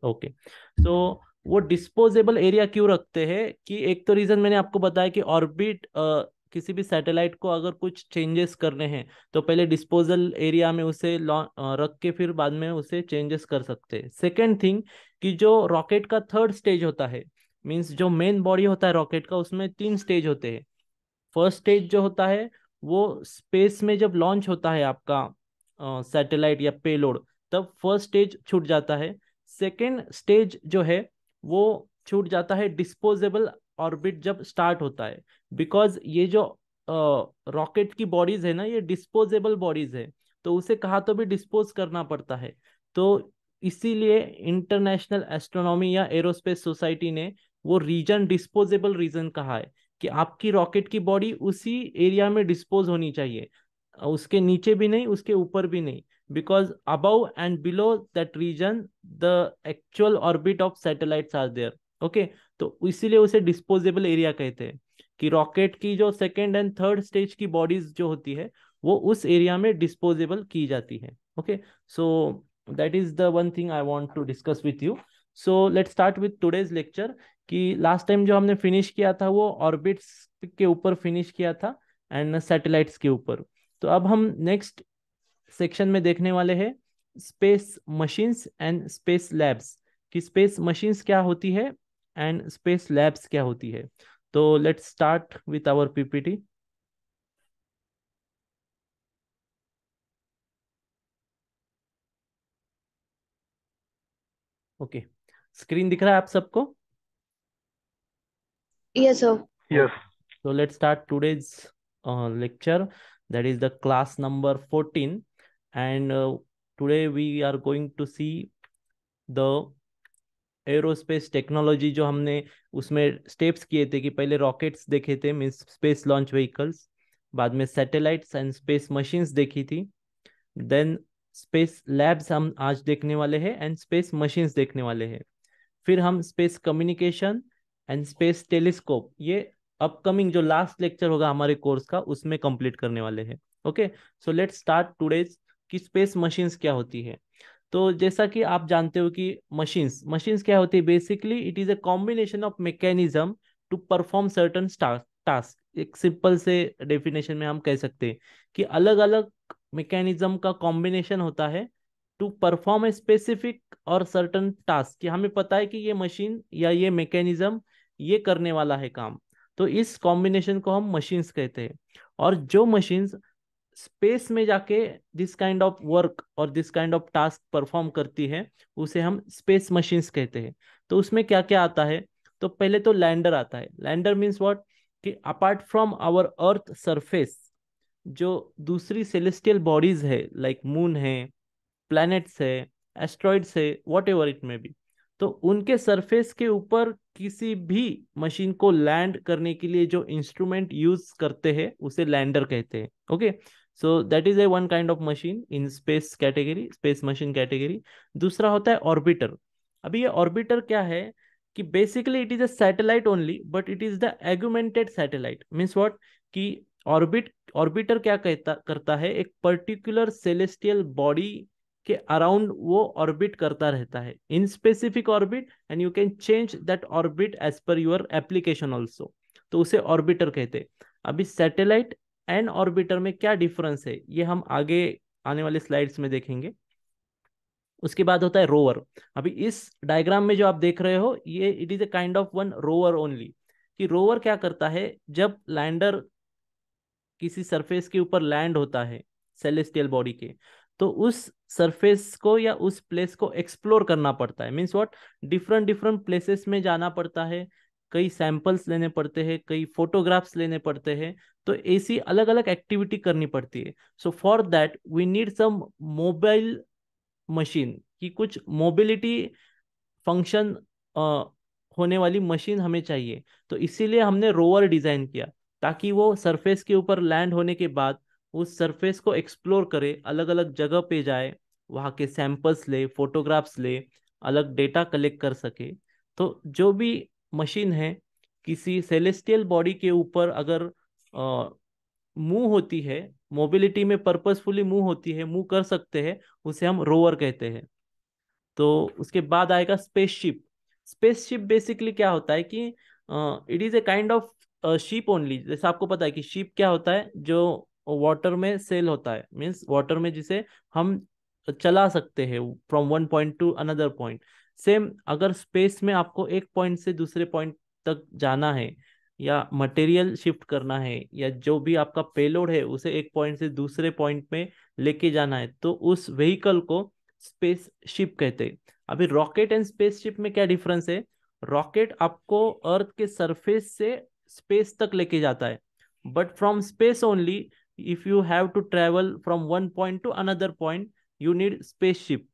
Okay. सो वो disposable area क्यों रखते हैं कि एक तो रीजन मैंने आपको बताया कि ऑर्बिट किसी भी सैटेलाइट को अगर कुछ चेंजेस करने हैं तो पहले डिस्पोजल एरिया में उसे रख के फिर बाद में उसे चेंजेस कर सकते हैं। सेकेंड थिंग कि जो रॉकेट का थर्ड स्टेज होता है, मींस जो मेन बॉडी होता है रॉकेट का, उसमें तीन स्टेज होते हैं। फर्स्ट स्टेज जो होता है वो स्पेस में जब लॉन्च होता है आपका सैटेलाइट या पेलोड, तब फर्स्ट स्टेज छूट जाता है। सेकेंड स्टेज जो है वो छूट जाता है डिस्पोजेबल ऑर्बिट जब स्टार्ट होता है। बिकॉज ये जो रॉकेट की बॉडीज है ना, ये डिस्पोजेबल बॉडीज है, तो उसे कहा तो भी डिस्पोज करना पड़ता है। तो इसीलिए इंटरनेशनल एस्ट्रोनॉमी या एरोस्पेस सोसाइटी ने वो रीजन डिस्पोजेबल रीजन कहा है कि आपकी रॉकेट की बॉडी उसी एरिया में डिस्पोज होनी चाहिए, उसके नीचे भी नहीं, उसके ऊपर भी नहीं। Because above and below that reason the actual orbit of satellites are there. Okay. तो इसीलिए उसे डिस्पोजेबल एरिया कहते हैं कि रॉकेट की जो सेकेंड एंड थर्ड स्टेज की बॉडीज जो होती है वो उस एरिया में डिस्पोजेबल की जाती है। Okay. So that is the one thing I want to discuss with you. So let's start with today's lecture. कि लास्ट टाइम जो हमने फिनिश किया था वो ऑर्बिट्स के ऊपर फिनिश किया था एंड सैटेलाइट्स के ऊपर। तो अब हम नेक्स्ट सेक्शन में देखने वाले हैं space machines and space labs, कि स्पेस मशीन्स क्या होती है एंड स्पेस लैब्स क्या होती है। तो let's start with our PPT. Okay. Screen दिख रहा है आप सबको? Yes, sir. Yes. So let's start today's lecture, that is the class number 14, and today we are going to see the aerospace technology. जो हमने उसमें स्टेप्स किए थे कि पहले रॉकेट्स देखे थे, मीन्स स्पेस लॉन्च व्हीकल्स, बाद में सैटेलाइट्स एंड स्पेस मशीन्स देखी थी, देन स्पेस लैब्स हम आज देखने वाले हैं एंड स्पेस मशीन्स देखने वाले हैं। फिर हम space communication and space telescope, ये अपकमिंग जो लास्ट लेक्चर होगा हमारे कोर्स का उसमें कंप्लीट करने वाले हैं। Okay. So let's start today's कि स्पेस मशीन्स क्या होती है। तो जैसा कि आप जानते हो कि मशीन्स मशीन्स क्या होती है, basically it is a combination of mechanism to perform certain task. एक सिंपल से डेफिनेशन में हम कह सकते हैं कि अलग अलग मैकेनिज्म का कॉम्बिनेशन होता है टू परफॉर्म ए स्पेसिफिक और सर्टन टास्क, कि हमें पता है कि ये मशीन या ये मैकेनिज्म ये करने वाला है काम। तो इस कॉम्बिनेशन को हम मशीन्स कहते हैं। और जो मशीन्स स्पेस में जाके दिस काइंड ऑफ वर्क और this kind of task perform करती है उसे हम स्पेस मशीन्स कहते हैं। तो उसमें क्या क्या आता है? तो पहले तो लैंडर आता है। लैंडर मीन्स व्हाट, कि apart from our earth surface जो दूसरी सेलेस्टियल बॉडीज है, लाइक मून है, प्लैनेट्स है, एस्ट्रॉइड्स है, whatever it may be, तो उनके सरफेस के ऊपर किसी भी मशीन को लैंड करने के लिए जो इंस्ट्रूमेंट यूज करते हैं उसे लैंडर कहते हैं। Okay. So that is a one kind of machine in space category, space machine category. दूसरा होता है ऑर्बिटर। अभी ये ऑर्बिटर क्या है कि basically it is a satellite only, but it is the augmented satellite. Means what, कि orbiter क्या कहता करता है, एक पर्टिकुलर सेलेस्टियल बॉडी के अराउंड वो ऑर्बिट करता रहता है in specific orbit, and you can change that orbit as per your application also. तो उसे ऑर्बिटर कहते हैं। अभी सैटेलाइट एंड ऑर्बिटर में क्या डिफरेंस है ये हम आगे आने वाले स्लाइड्स में देखेंगे। उसके बाद होता है रोवर। अभी इस डायग्राम में जो आप देख रहे हो ये it is a kind of one rover only. कि रोवर क्या करता है, जब लैंडर किसी सरफेस के ऊपर लैंड होता है सेलेस्टियल बॉडी के, तो उस सरफेस को या उस प्लेस को एक्सप्लोर करना पड़ता है। Means what, different different places में जाना पड़ता है, कई सैंपल्स लेने पड़ते हैं, कई फोटोग्राफ्स लेने पड़ते हैं। तो ऐसी अलग अलग एक्टिविटी करनी पड़ती है। So for that we need some mobile machine, की कुछ मोबिलिटी फंक्शन होने वाली मशीन हमें चाहिए। तो इसीलिए हमने रोवर डिजाइन किया, ताकि वो सरफेस के ऊपर लैंड होने के बाद उस सरफेस को एक्सप्लोर करे, अलग अलग जगह पे जाए, वहाँ के सैंपल्स ले, फोटोग्राफ्स ले, अलग डेटा कलेक्ट कर सके। तो जो भी मशीन है किसी सेलेस्टियल बॉडी के ऊपर अगर मूव होती है मोबिलिटी में पर्पसफुली मूव होती है, मूव कर सकते हैं, उसे हम रोवर कहते हैं। तो उसके बाद आएगा स्पेसशिप। स्पेसशिप बेसिकली क्या होता है कि it is a kind of ship only. जैसे आपको पता है कि शिप क्या होता है, जो वाटर में सेल होता है, मीन्स वाटर में जिसे हम चला सकते हैं from one point to another point. Same अगर स्पेस में आपको एक पॉइंट से दूसरे पॉइंट तक जाना है, या मटेरियल शिफ्ट करना है, या जो भी आपका पेलोड है उसे एक पॉइंट से दूसरे पॉइंट में लेके जाना है, तो उस व्हीकल को स्पेस शिप कहते हैं। अभी रॉकेट एंड स्पेसशिप में क्या डिफरेंस है? रॉकेट आपको अर्थ के सरफेस से स्पेस तक लेके जाता है, but from space only, if you have to travel from one point to another point, you need spaceship.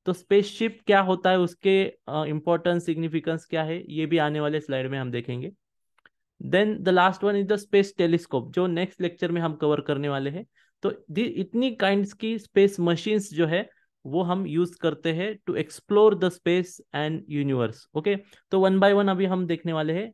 तो स्पेसशिप क्या होता है, उसके इंपॉर्टेंस सिग्निफिकेंस क्या है, ये भी आने वाले स्लाइड में हम देखेंगे। Then the last one is the space telescope, जो नेक्स्ट लेक्चर में हम कवर करने वाले हैं। तो इतनी काइंड्स की स्पेस मशीन्स जो है वो हम यूज करते हैं to explore the space and universe. Okay, तो वन बाय वन अभी हम देखने वाले हैं।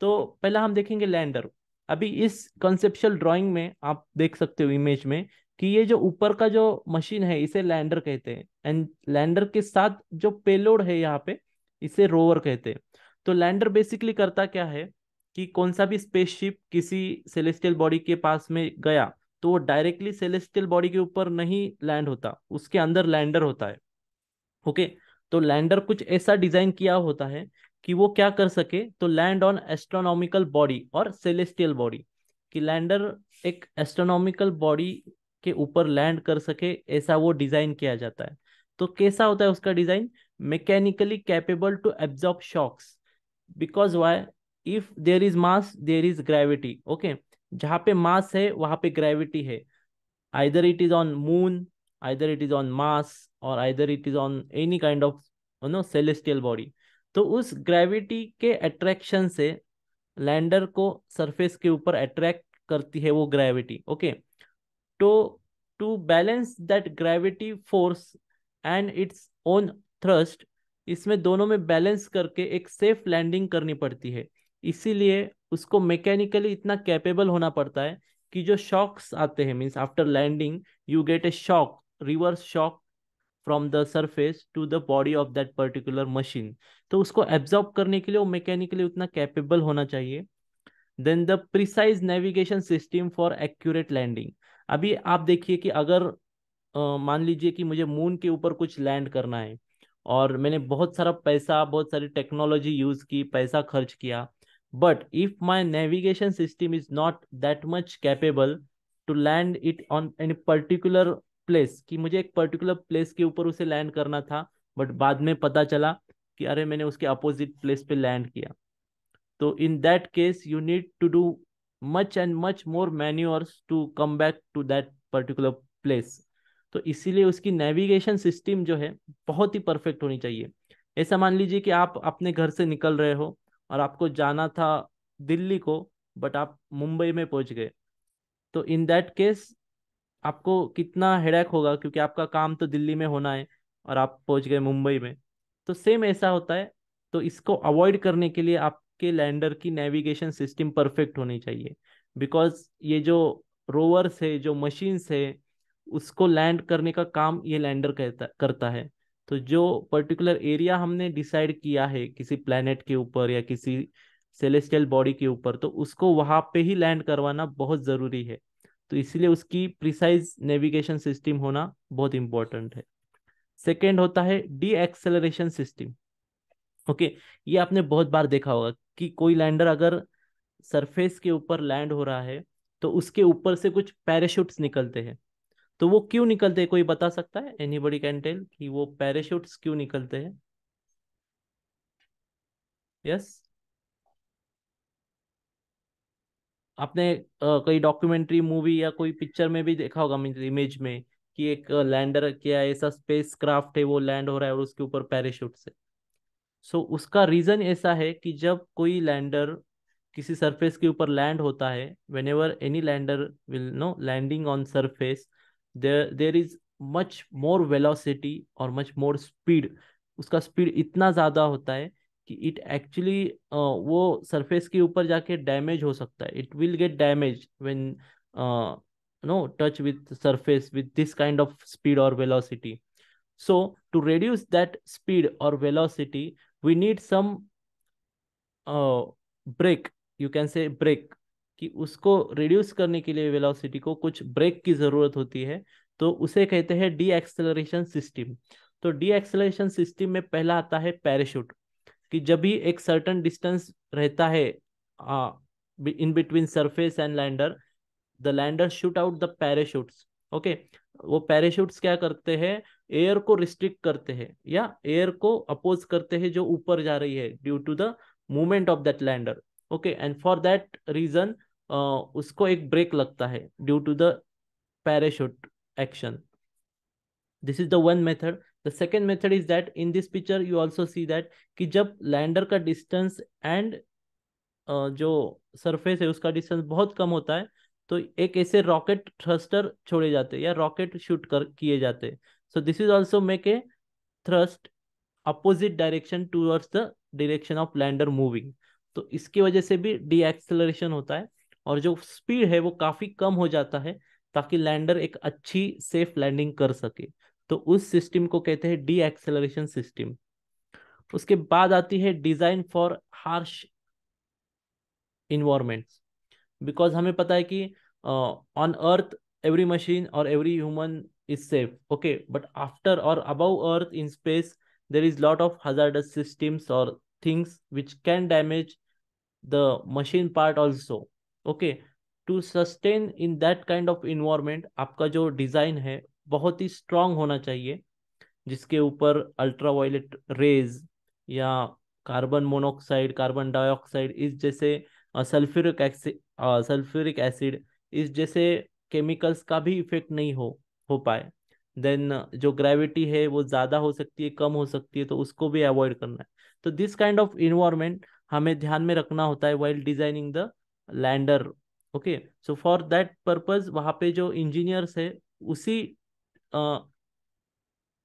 तो पहला हम देखेंगे लैंडर। अभी इस कंसेप्चुअल ड्राइंग में आप देख सकते हो इमेज में कि ये जो ऊपर का जो मशीन है इसे लैंडर कहते हैं, एंड लैंडर के साथ जो पेलोड है यहाँ पे, इसे रोवर कहते हैं। तो लैंडर बेसिकली करता क्या है कि कौन सा भी स्पेसशिप किसी सेलेस्टियल बॉडी के पास में गया, तो वो डायरेक्टली सेलेस्टियल बॉडी के ऊपर नहीं लैंड होता, उसके अंदर लैंडर होता है। ओके, तो लैंडर कुछ ऐसा डिजाइन किया होता है कि वो क्या कर सके, तो लैंड ऑन एस्ट्रोनॉमिकल बॉडी और सेलेस्टियल बॉडी। कि लैंडर एक एस्ट्रोनॉमिकल बॉडी के ऊपर लैंड कर सके, ऐसा वो डिजाइन किया जाता है। तो कैसा होता है उसका design? Mechanically capable to absorb shocks, because why, if there is mass there is gravity. Okay, जहाँ पे मास है वहां पे ग्रेविटी है, either it is on moon, either it is on Mars, or either it is on any kind of celestial body। तो उस gravity के attraction से लैंडर को सरफेस के ऊपर अट्रैक्ट करती है वो ग्रेविटी। ओके, तो to balance that gravity force and its own thrust, इसमें दोनों में बैलेंस करके एक सेफ लैंडिंग करनी पड़ती है। इसीलिए उसको मैकेनिकली इतना कैपेबल होना पड़ता है कि जो शॉक्स आते हैं, means after landing you get a shock, reverse shock from the surface to the body of that particular machine, तो उसको एब्जॉर्ब करने के लिए वो मैकेनिकली उतना कैपेबल होना चाहिए। Then the precise navigation system for accurate landing. अभी आप देखिए कि अगर मान लीजिए कि मुझे मून के ऊपर कुछ लैंड करना है, और मैंने बहुत सारा पैसा, बहुत सारी टेक्नोलॉजी यूज की, पैसा खर्च किया, but if my navigation system is not that much capable to land it on any particular place, कि मुझे एक पर्टिकुलर प्लेस के ऊपर उसे लैंड करना था, बट बाद में पता चला कि अरे मैंने उसके अपोजिट प्लेस पे लैंड किया, तो in that case you need to do much and much more maneuvers to come back to that particular place। तो इसीलिए उसकी नेविगेशन सिस्टम जो है बहुत ही परफेक्ट होनी चाहिए। ऐसा मान लीजिए कि आप अपने घर से निकल रहे हो और आपको जाना था दिल्ली को, बट आप मुंबई में पहुंच गए, तो इन दैट केस आपको कितना हेडेक होगा, क्योंकि आपका काम तो दिल्ली में होना है और आप पहुंच गए मुंबई में। तो सेम ऐसा होता है। तो इसको अवॉइड करने के लिए आपके लैंडर की नेविगेशन सिस्टम परफेक्ट होनी चाहिए, बिकॉज ये जो रोवर्स है, जो मशीन्स है, उसको लैंड करने का काम ये लैंडर करता है। तो जो पर्टिकुलर एरिया हमने डिसाइड किया है किसी प्लेनेट के ऊपर या किसी सेलेस्टियल बॉडी के ऊपर, तो उसको वहां पे ही लैंड करवाना बहुत जरूरी है। तो इसलिए उसकी प्रिसाइज नेविगेशन सिस्टम होना बहुत इंपॉर्टेंट है। सेकेंड होता है डी एक्सेलरेशन सिस्टम। ओके, ये आपने बहुत बार देखा होगा कि कोई लैंडर अगर सरफेस के ऊपर लैंड हो रहा है, तो उसके ऊपर से कुछ पैराशूट्स निकलते हैं। तो वो क्यों निकलते हैं, कोई बता सकता है? एनीबॉडी कैन टेल कि वो पैराशूट्स क्यों निकलते हैं? यस, आपने कोई डॉक्यूमेंट्री मूवी या कोई पिक्चर में भी देखा होगा, इमेज में, कि एक लैंडर क्या ऐसा स्पेस क्राफ्ट है वो लैंड हो रहा है और उसके ऊपर पैराशूट से। सो उसका रीजन ऐसा है कि जब कोई लैंडर किसी सरफेस के ऊपर लैंड होता है, whenever any lander will no landing on surface, there there is much more velocity और मच मोर स्पीड। उसका स्पीड इतना ज़्यादा होता है कि इट एक्चुअली वो सरफेस के ऊपर जाके डैमेज हो सकता है, it will get damage when touch with surface with this kind of speed or velocity. So to reduce that speed or velocity, we need some brake, you can say brake, कि उसको reduce करने के लिए velocity को कुछ break की जरूरत होती है, तो उसे कहते हैं डी एक्सेलरेशन सिस्टम। तो डी एक्सेलरेशन सिस्टम में पहला आता है पैराशूट, कि जब भी एक सर्टेन डिस्टेंस रहता है in between surface and lander, the lander shoot out the parachutes. Okay, वो पैराशूट्स क्या करते हैं, एयर को रिस्ट्रिक्ट करते हैं या एयर को अपोज करते हैं जो ऊपर जा रही है due to the movement of that lander. Okay, and for that reason उसको एक ब्रेक लगता है due to the parachute action. This is the one method. The second method is that in this picture you also see that कि जब lander का distance and जो surface है उसका डिस्टेंस बहुत कम होता है, तो एक ऐसे रॉकेट थ्रस्टर छोड़े जाते हैं या रॉकेट शूट कर किए जाते हैं। सो this is also make a thrust opposite direction towards the direction of lander moving. तो इसकी वजह से भी डी एक्सेलरेशन होता है और जो स्पीड है वो काफी कम हो जाता है, ताकि लैंडर एक अच्छी सेफ लैंडिंग कर सके। तो उस सिस्टम को कहते हैं डी एक्सेलरेशन सिस्टम। उसके बाद आती है design for harsh environments. Because हमें पता है कि ऑन अर्थ एवरी मशीन और every human is safe, okay, but after और above earth in space there is lot of hazardous systems or things which can damage the machine part also. Okay, to sustain in that kind of environment आपका जो design है बहुत ही strong होना चाहिए, जिसके ऊपर ultraviolet rays या carbon monoxide, carbon dioxide इस जैसे सल्फ्यूरिक एसिड, सल्फ्यूरिक एसिड इस जैसे केमिकल्स का भी इफेक्ट नहीं हो पाए। देन जो ग्रेविटी है वो ज़्यादा हो सकती है, कम हो सकती है, तो उसको भी अवॉइड करना है। तो दिस काइंड ऑफ इन्वायरमेंट हमें ध्यान में रखना होता है while designing the lander. Okay, so for that purpose वहाँ पे जो इंजीनियर्स है उसी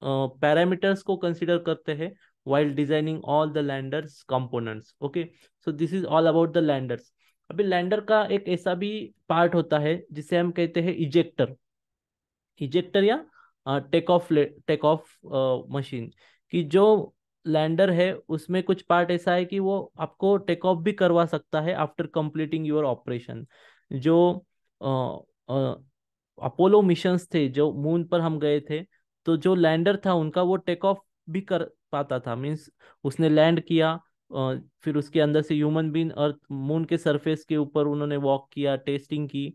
पैरामीटर्स को कंसिडर करते हैं while designing all the landers components. Okay, so this is all about the landers. अभी लैंडर का एक ऐसा भी पार्ट होता है जिसे हम कहते हैं इजेक्टर, इजेक्टर या टेक ऑफ मशीन। कि जो लैंडर है उसमें कुछ पार्ट ऐसा है कि वो आपको टेक ऑफ भी करवा सकता है आफ्टर कंप्लीटिंग योर ऑपरेशन। जो अपोलो मिशंस थे जो मून पर हम गए थे, तो जो लैंडर था उनका वो टेक ऑफ भी कर पाता था, मीन्स उसने लैंड किया, फिर उसके अंदर से ह्यूमन बीन अर्थ मून के सरफेस के ऊपर उन्होंने वॉक किया, टेस्टिंग की,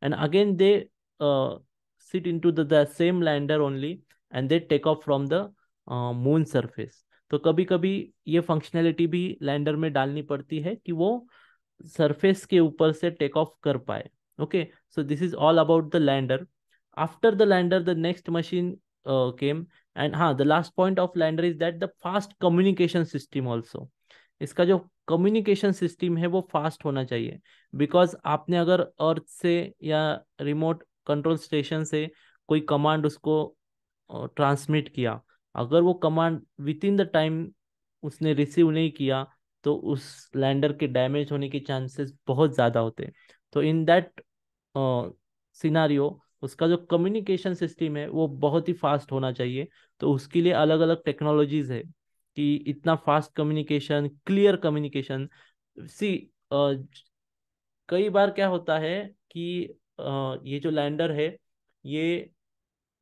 and again they sit into the same lander only and they take off from the moon surface। तो कभी कभी ये फंक्शनैलिटी भी लैंडर में डालनी पड़ती है कि वो सरफेस के ऊपर से टेक ऑफ कर पाए। Okay, so this is all about the lander. After the lander the next machine came, and हाँ, the last point of lander is that the fast communication system also. इसका जो communication system है वो fast होना चाहिए, because आपने अगर अर्थ से या रिमोट कंट्रोल स्टेशन से कोई कमांड उसको ट्रांसमिट किया, अगर वो command with in the time उसने रिसीव नहीं किया, तो उस लैंडर के डैमेज होने के चांसेस बहुत ज़्यादा होते हैं। तो इन दैट सिनारियो उसका जो कम्युनिकेशन सिस्टम है वो बहुत ही फास्ट होना चाहिए। तो उसके लिए अलग अलग टेक्नोलॉजीज है कि इतना फास्ट कम्युनिकेशन, क्लियर कम्युनिकेशन। सी कई बार क्या होता है कि ये जो लैंडर है ये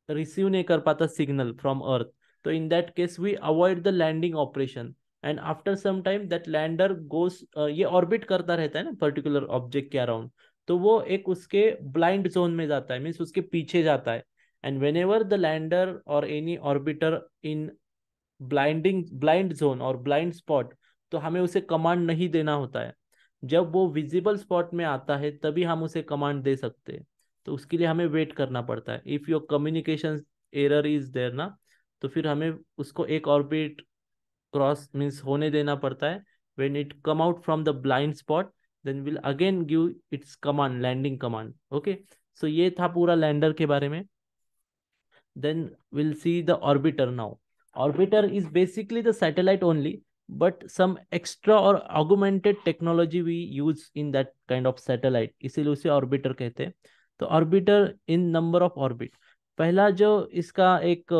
रिसीव नहीं कर पाता सिग्नल फ्रॉम अर्थ, तो in that case we avoid the landing operation, and after some time that lander goes, ये ऑर्बिट करता रहता है ना पर्टिकुलर ऑब्जेक्ट के अराउंड, तो वो एक उसके ब्लाइंड जोन में जाता है, मीन्स उसके पीछे जाता है। And whenever the lander और any orbiter in blind zone और ब्लाइंड स्पॉट, तो हमें उसे कमांड नहीं देना होता है। जब वो विजिबल स्पॉट में आता है तभी हम उसे कमांड दे सकते हैं। तो उसके लिए हमें वेट करना पड़ता है। If your communication error is there ना, तो फिर हमें उसको एक ऑर्बिट क्रॉस मीन्स होने देना पड़ता है। When it come out from the blind spot, then will again give its command, landing command. Okay, so ये था पूरा लैंडर के बारे में। Then we'll see the orbiter now. Orbiter is basically the satellite only, but some extra or augmented technology we use in that kind of satellite, इसीलिए उसे orbiter कहते हैं। तो orbiter in number of orbit, पहला जो इसका एक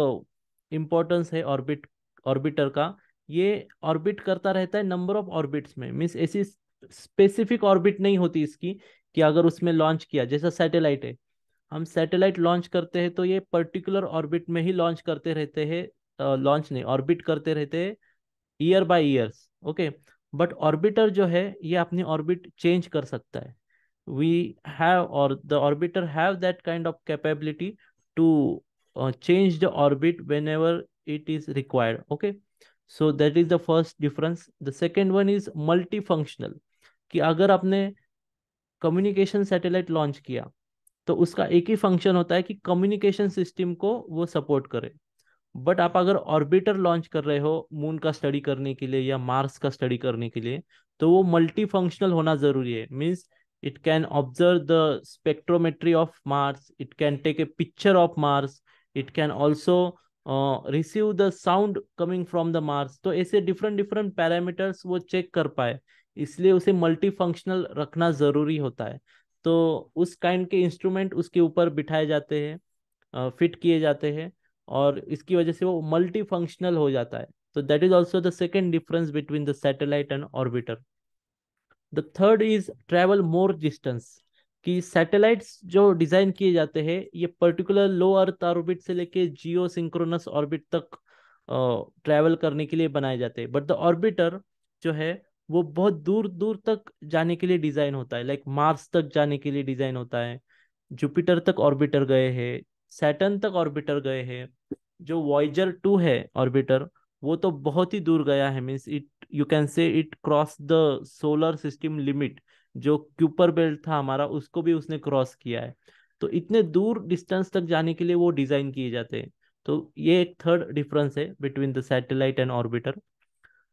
importance है ऑर्बिट, ऑर्बिटर का, ये ऑर्बिट करता रहता है नंबर ऑफ ऑर्बिट्स में। मीन्स ऐसी स्पेसिफिक ऑर्बिट नहीं होती इसकी कि अगर उसमें लॉन्च किया, जैसा सैटेलाइट है, हम सैटेलाइट लॉन्च करते हैं तो ये पर्टिकुलर ऑर्बिट में ही लॉन्च करते रहते हैं, लॉन्च नहीं, ऑर्बिट करते रहते हैं year by years. Okay, but orbiter जो है ये अपनी ऑर्बिट चेंज कर सकता है। we have, or the orbiter have that kind of capability to change the orbit whenever it is required. Okay, so that is the first difference. The second one is multifunctional, कि अगर आपने communication satellite launch किया तो उसका एक ही function होता है कि कम्युनिकेशन सिस्टम को वो सपोर्ट करे। बट आप अगर ऑर्बिटर लॉन्च कर रहे हो मून का स्टडी करने के लिए या मार्स का स्टडी करने के लिए, तो वो मल्टी फंक्शनल होना जरूरी है। Means it can observe the spectrometry of Mars, it can take a picture of Mars, it can also receive the sound coming from the Mars. तो ऐसे डिफरेंट डिफरेंट पैरामीटर्स वो चेक कर पाए, इसलिए उसे मल्टी फंक्शनल रखना जरूरी होता है। तो उस काइंड के इंस्ट्रूमेंट उसके ऊपर बिठाए जाते हैं, फिट किए जाते हैं, और इसकी वजह से वो मल्टी फंक्शनल हो जाता है। तो that is also the second difference between the satellite and orbiter. The third is travel more distance, कि सैटेलाइट्स जो डिजाइन किए जाते हैं ये पर्टिकुलर लो अर्थ ऑर्बिट से लेके जियो सिंक्रोनस ऑर्बिट तक ट्रैवल करने के लिए बनाए जाते हैं। बट द ऑर्बिटर जो है वो बहुत दूर दूर तक जाने के लिए डिजाइन होता है, लाइक मार्स तक जाने के लिए डिजाइन होता है, जुपिटर तक ऑर्बिटर गए हैं, सैटर्न तक ऑर्बिटर गए हैं। जो वॉयजर 2 है ऑर्बिटर, वो तो बहुत ही दूर गया है। मीन्स इट, यू कैन से it cross the solar system limit, जो क्यूपर बेल्ट था हमारा उसको भी उसने क्रॉस किया है। तो इतने दूर डिस्टेंस तक जाने के लिए वो डिजाइन किए जाते हैं। तो ये एक थर्ड डिफरेंस है between the satellite and orbiter.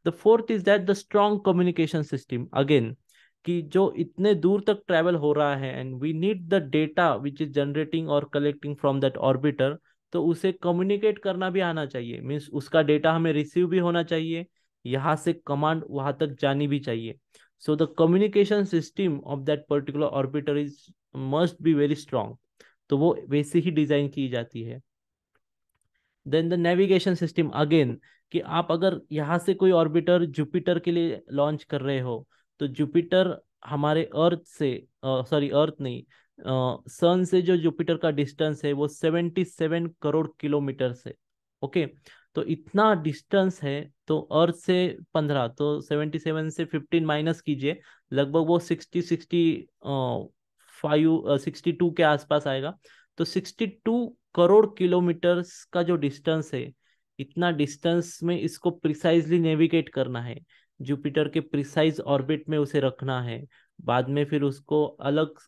The fourth is that the strong communication system, again, कि जो इतने दूर तक ट्रैवल हो रहा है and we need the data which is generating और कलेक्टिंग फ्रॉम दैट ऑर्बिटर, तो उसे कम्युनिकेट करना भी आना चाहिए। मीन्स उसका डेटा हमें रिसीव भी होना चाहिए, यहाँ से कमांड वहां तक जानी भी चाहिए। So the communication system of that particular orbiter is must be very strong. तो वो वैसे ही डिजाइन की जाती है। Then the navigation system, again, कि आप अगर यहाँ से कोई ऑर्बिटर जुपिटर के लिए लॉन्च कर रहे हो, तो जुपिटर हमारे अर्थ से, सॉरी अर्थ नहीं, सन से जो जुपिटर का डिस्टेंस है वो 77 करोड़ किलोमीटर से। ओके, तो इतना डिस्टेंस है। तो अर्थ से 15, तो 77 से 15 माइनस कीजिए, लगभग वो 62 के आसपास आएगा। तो 62 करोड़ किलोमीटर्स का जो डिस्टेंस है, इतना डिस्टेंस में इसको प्रिसाइजली नेविगेट करना है, जुपिटर के प्रिसाइज ऑर्बिट में उसे रखना है, बाद में फिर उसको अलग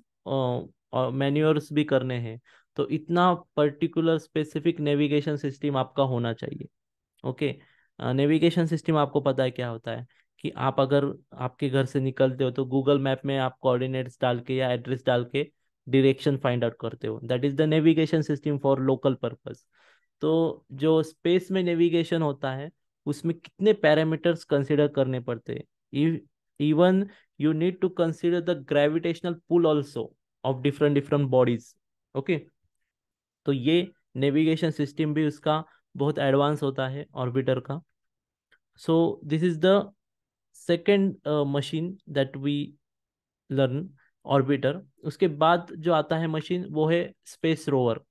मैन्योर्स भी करने हैं। तो इतना पर्टिकुलर स्पेसिफिक नेविगेशन सिस्टम आपका होना चाहिए। ओके, नेविगेशन सिस्टम आपको पता है क्या होता है, कि आप अगर आपके घर से निकलते हो तो गूगल मैप में आप कोऑर्डिनेट्स डाल के या एड्रेस डाल के डायरेक्शन फाइंड आउट करते हो। That is the navigation system for local purpose. तो जो स्पेस में नेविगेशन होता है उसमें कितने पैरामीटर्स कंसिडर करने पड़ते हैं। Even you need to consider the gravitational pull also of different different bodies. Okay, तो ये नेविगेशन सिस्टम भी उसका बहुत एडवांस होता है ऑर्बिटर का। So this is the second machine that we learn, orbiter. उसके बाद जो आता है मशीन वो है स्पेस रोवर।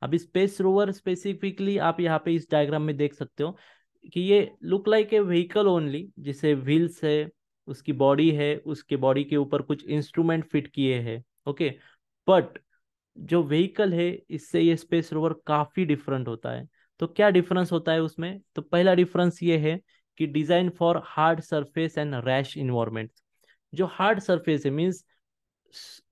अभी स्पेस रोवर स्पेसिफिकली आप यहाँ पे इस डायग्राम में देख सकते हो कि ये look like a vehicle only, जिसे व्हील्स है, उसकी बॉडी है, उसके बॉडी के ऊपर कुछ इंस्ट्रूमेंट फिट किए हैं। ओके, बट जो व्हीकल है इससे ये स्पेस रोवर काफी डिफरेंट होता है। तो क्या डिफरेंस होता है उसमें? तो पहला डिफरेंस ये है कि design for hard surface and rash environment. जो हार्ड सरफेस है, मीन्स